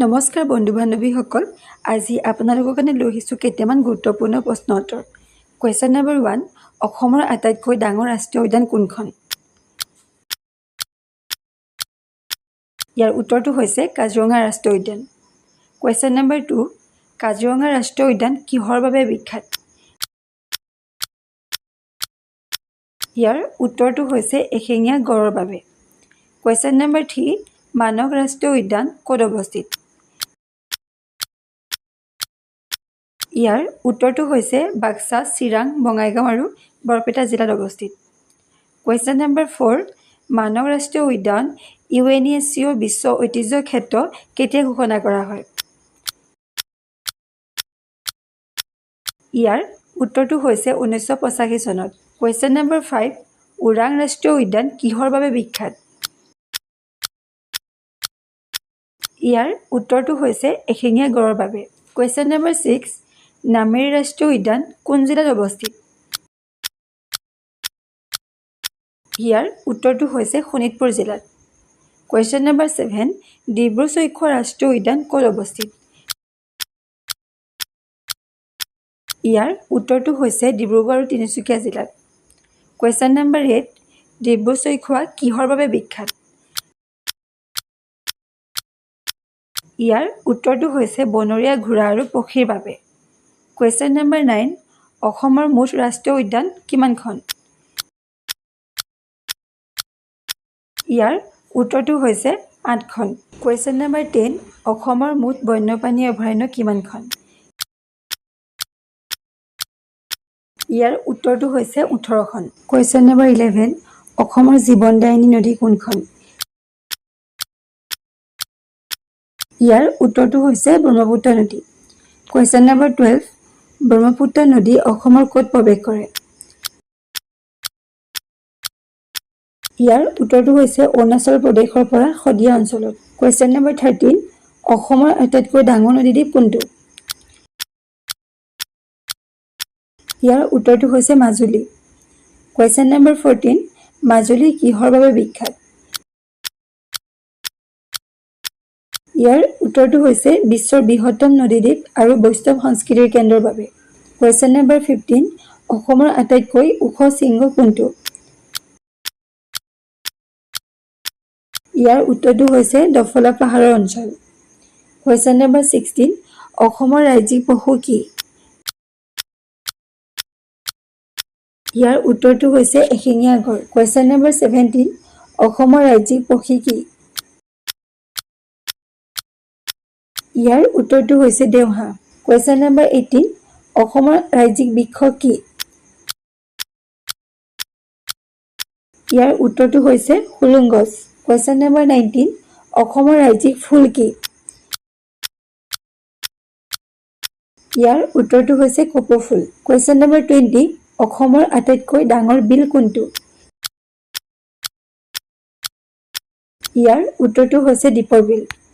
নমস্কাৰ বন্ধু-বান্ধৱীসকল, আজি আপোনালোকৰ কাৰণে লৈ আহিছোঁ কেইটামান গুৰুত্বপূৰ্ণ প্ৰশ্ন উত্তৰ। কুৱেশ্যন নম্বৰ 1, অসমৰ আটাইতকৈ ডাঙৰ ৰাষ্ট্ৰীয় উদ্যান কোনখন? ইয়াৰ উত্তৰটো হৈছে কাজিৰঙা ৰাষ্ট্ৰীয় উদ্যান। কুৱেশ্যন নম্বৰ 2, কাজিৰঙা ৰাষ্ট্ৰীয় উদ্যান কিহৰ বাবে বিখ্যাত? ইয়াৰ উত্তৰটো হৈছে এশিঙীয়া গঁড়ৰ বাবে। কুৱেশ্যন নম্বৰ 3, মানস ৰাষ্ট্ৰীয় উদ্যান ক'ত অৱস্থিত? ইয়াৰ উত্তৰটো হৈছে বাক্সা, চিৰাং, বঙাইগাঁও আৰু বৰপেটা জিলাত অৱস্থিত। কুৱেশ্যন নম্বৰ 4, মানস ৰাষ্ট্ৰীয় উদ্যান UNESCO বিশ্ব ঐতিহ্য ক্ষেত্ৰ কেতিয়া ঘোষণা কৰা হয়? ইয়াৰ উত্তৰটো হৈছে 1985 চনত। কুৱেশ্যন নম্বৰ 5, ওৰাং ৰাষ্ট্ৰীয় উদ্যান কিহৰ বাবে বিখ্যাত? ইয়াৰ উত্তৰটো হৈছে এশিঙীয়া গঁড়ৰ বাবে। কুৱেশ্যন নম্বৰ 6, নামেৰি ৰাষ্ট্ৰীয় উদ্যান কোন জিলাত অৱস্থিত? ইয়াৰ উত্তৰটো হৈছে শোণিতপুৰ জিলাত। কুৱেশ্যন নম্বৰ 7, ডিব্ৰু-চৈখোৱা ৰাষ্ট্ৰীয় উদ্যান ক'ত অৱস্থিত? ইয়াৰ উত্তৰটো হৈছে ডিব্ৰুগড় আৰু তিনিচুকীয়া জিলাত। কুৱেশ্যন নম্বৰ 8, ডিব্ৰু-চৈখোৱা কিহৰ বাবে বিখ্যাত? ইয়াৰ উত্তৰটো হৈছে বনৰীয়া ঘোঁৰা আৰু পক্ষীৰ বাবে। কুৱেশ্যন নম্বৰ 9, অসমৰ মুঠ ৰাষ্ট্ৰীয় উদ্যান কিমানখন? ইয়াৰ উত্তৰটো হৈছে 8খন। কুৱেশ্যন নম্বৰ 10, অসমৰ মুঠ বন্যপ্ৰাণী অভয়াৰণ্য কিমানখন? ইয়াৰ উত্তৰটো হৈছে 18খন। কুৱেশ্যন নম্বৰ 11, অসমৰ জীৱনদায়িনী নদী কোনখন? ইয়াৰ উত্তৰটো হৈছে ব্ৰহ্মপুত্ৰ নদী। কুৱেশ্যন নম্বৰ 12, ব্ৰহ্মপুত্ৰ নদী অসমৰ ক'ত প্ৰৱেশ কৰে? ইয়াৰ উত্তৰটো হৈছে অৰুণাচল প্ৰদেশৰ পৰা শদিয়া অঞ্চলত। কুৱেশ্যন নম্বৰ 13, অসমৰ আটাইতকৈ ডাঙৰ নদীদ্বীপ কোনটো? ইয়াৰ উত্তৰটো হৈছে মাজুলী। কুৱেশ্যন নম্বৰ 14, মাজুলী কিহৰ বাবে বিখ্যাত? ইয়াৰ উত্তৰটো হৈছে বিশ্বৰ বৃহত্তম নদীদ্বীপ আৰু বৈষ্ণৱ সংস্কৃতিৰ কেন্দ্ৰৰ বাবে। কুৱেশ্যন নম্বৰ 15, অসমৰ আটাইতকৈ ওখ শৃংগ কোনটো? ইয়াৰ উত্তৰটো হৈছে ডফলা পাহাৰৰ অঞ্চল। কুৱেশ্যন নম্বৰ 16, অসমৰ ৰাজ্যিক পশু কি? ইয়াৰ উত্তৰটো হৈছে এশিঙীয়া গঁড়। কুৱেশ্যন নম্বৰ 17, অসমৰ ৰাজ্যিক পক্ষী কি? ইয়াৰ উত্তৰটো হৈছে দেওহাঁহ। কুৱেশ্যন নম্বৰ 18, অসমৰ ৰাজ্যিক বৃক্ষ কি? ইয়াৰ উত্তৰটো হৈছে হুলুং গছ। কুৱেশ্যন নম্বৰ 19, অসমৰ ৰাজ্যিক ফুল কি? ইয়াৰ উত্তৰটো হৈছে কপৌ ফুল। কুৱেশ্যন নম্বৰ 20, অসমৰ আটাইতকৈ ডাঙৰ বিল কোনটো? ইয়াৰ উত্তৰটো হৈছে দীপৰ বিল।